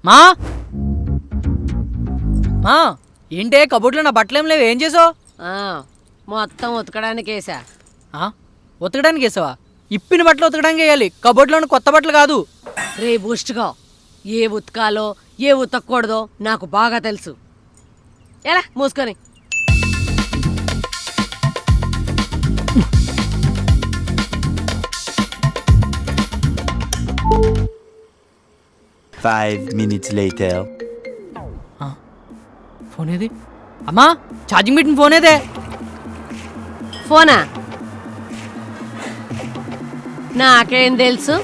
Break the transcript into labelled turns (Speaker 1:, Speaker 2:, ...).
Speaker 1: మా మా ఏంటే కబోర్డ్లో నా బట్టలు ఏం లేవు, ఏం చేసావు?
Speaker 2: మొత్తం ఉతకడానికి వేసా.
Speaker 1: ఉతకడానికి వేసావా? ఇప్పిన బట్టలు ఉతకడానికి వేయాలి, కబోర్డ్లోని కొత్త బట్టలు కాదు.
Speaker 2: రే బూస్ట్గా, ఏ ఉతకాలో ఏ ఉతకూడదో నాకు బాగా తెలుసు. ఎలా మూసుకొని.
Speaker 3: Five minutes later.
Speaker 1: ఫోన్ ఏది? అమ్మా ఛార్జింగ్ పెట్టిన ఫోన్ ఏదే?
Speaker 2: ఫోనా? నాకేం తెలుసు.